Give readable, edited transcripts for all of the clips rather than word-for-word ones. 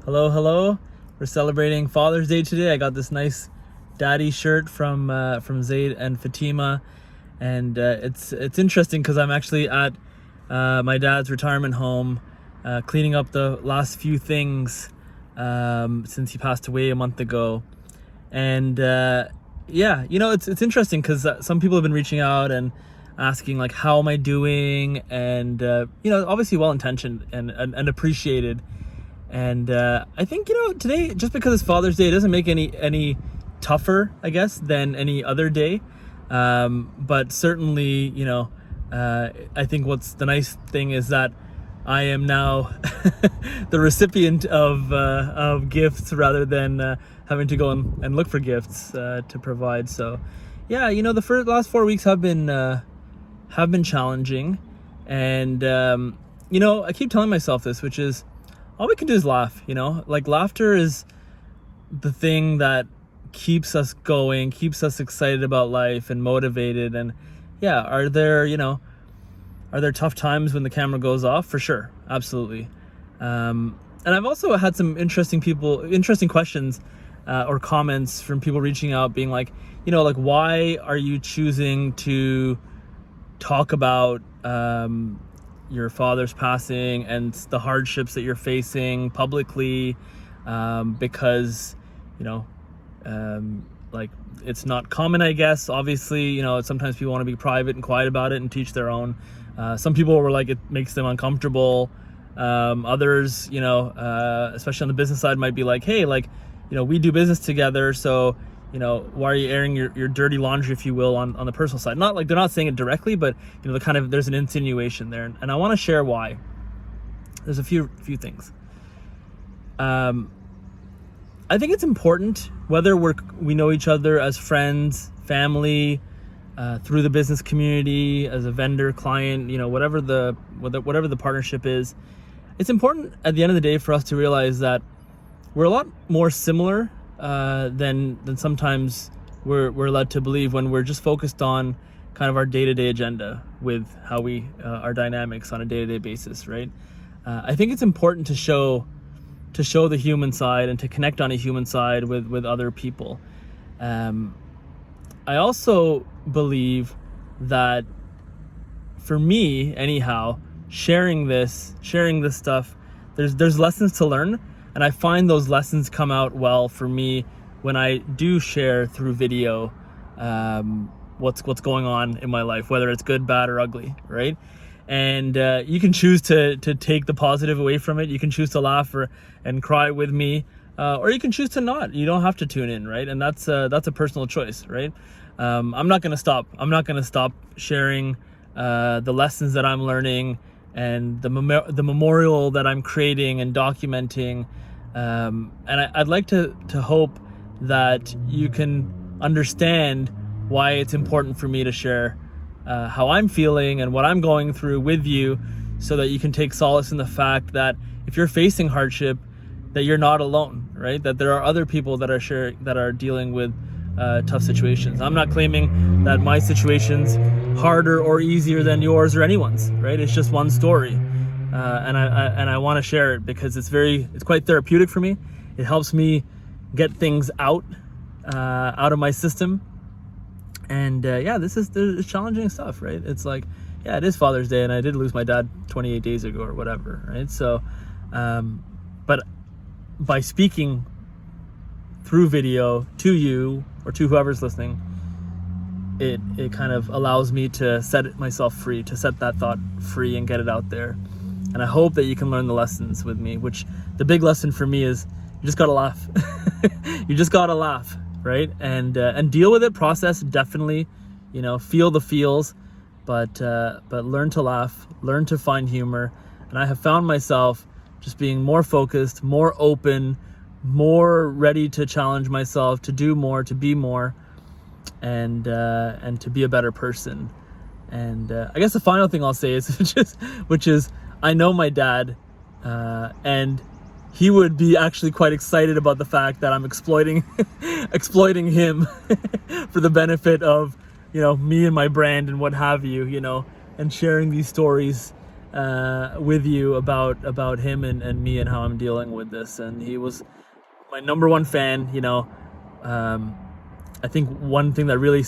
Hello, hello. We're celebrating Father's Day today. I got this nice daddy shirt from Zaid and Fatima, and it's interesting because I'm actually at my dad's retirement home, cleaning up the last few things since he passed away a month ago. And it's interesting because some people have been reaching out and asking like, how am I doing? And obviously well intentioned and appreciated. And I think today, just because it's Father's Day, it doesn't make any tougher, I guess, than any other day. But certainly, I think what's the nice thing is that I am now the recipient of gifts rather than having to go and look for gifts to provide. So, yeah, the last 4 weeks have been challenging, and I keep telling myself this, which is all we can do is laugh. Like laughter is the thing that keeps us going, keeps us excited about life and motivated. And yeah, are there tough times when the camera goes off? For sure, absolutely. And I've also had some interesting questions or comments from people reaching out being like, why are you choosing to talk about your father's passing and the hardships that you're facing publicly, because it's not common, I guess. Obviously, sometimes people want to be private and quiet about it and teach their own. Some people were like, it makes them uncomfortable. Others, especially on the business side, might be like, hey, we do business together, so why are you airing your dirty laundry, if you will, on the personal side? Not like they're not saying it directly, but there's an insinuation there, and I want to share why. There's a few things. I think it's important, whether we know each other as friends, family, through the business community, as a vendor, client, whatever the partnership is. It's important at the end of the day for us to realize that we're a lot more similar than sometimes we're led to believe when we're just focused on kind of our day-to-day agenda with how we our dynamics on a day-to-day basis, right? I think it's important to show the human side and to connect on a human side with other people. I also believe that, for me anyhow, sharing this stuff, there's lessons to learn. And I find those lessons come out well for me when I do share through video what's going on in my life, whether it's good, bad, or ugly, right? And you can choose to take the positive away from it. You can choose to laugh and cry with me, or you can choose to not. You don't have to tune in, right? And that's a personal choice, right? I'm not gonna stop. I'm not gonna stop sharing the lessons that I'm learning and the memorial that I'm creating and documenting. And I'd like to hope that you can understand why it's important for me to share how I'm feeling and what I'm going through with you, so that you can take solace in the fact that if you're facing hardship, that you're not alone, right? That there are other people that are dealing with tough situations. I'm not claiming that my situation's harder or easier than yours or anyone's, right? It's just one story. And I want to share it because it's quite therapeutic for me. It helps me get things out of my system. And there's challenging stuff, right? It's like, yeah, it is Father's Day, and I did lose my dad 28 days ago or whatever, right? So, but by speaking through video to you or to whoever's listening, it kind of allows me to set myself free, to set that thought free and get it out there. And I hope that you can learn the lessons with me, which the big lesson for me is you just gotta laugh. You just gotta laugh, right? And deal with it, process, definitely, feel the feels, but learn to laugh, learn to find humor. And I have found myself just being more focused, more open, more ready to challenge myself, to do more, to be more, and to be a better person. And I guess the final thing I'll say is, which is, I know my dad, and he would be actually quite excited about the fact that I'm exploiting him for the benefit of, me and my brand and what have you, and sharing these stories with you about him and me and how I'm dealing with this. And he was my number one fan. I think one thing that really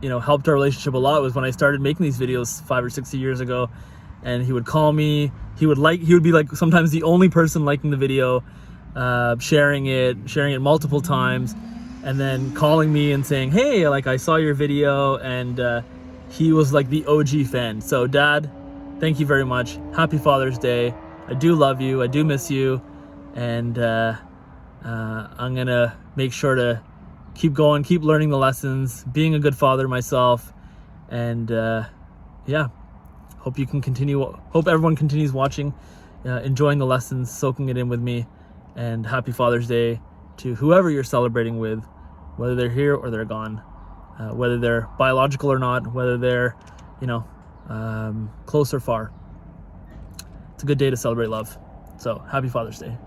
helped our relationship a lot was when I started making these videos 5 or 6 years ago, and he would call me. He would be like sometimes the only person liking the video, sharing it multiple times, and then calling me and saying, hey, like, I saw your video. And he was like the OG fan. So Dad, thank you very much. Happy Father's Day. I do love you. I do miss you. And I'm gonna make sure to keep going, keep learning the lessons, being a good father myself. And yeah, hope everyone continues watching, enjoying the lessons, soaking it in with me. And happy Father's Day to whoever you're celebrating with, whether they're here or they're gone, whether they're biological or not, whether they're close or far. It's a good day to celebrate love. So happy Father's Day.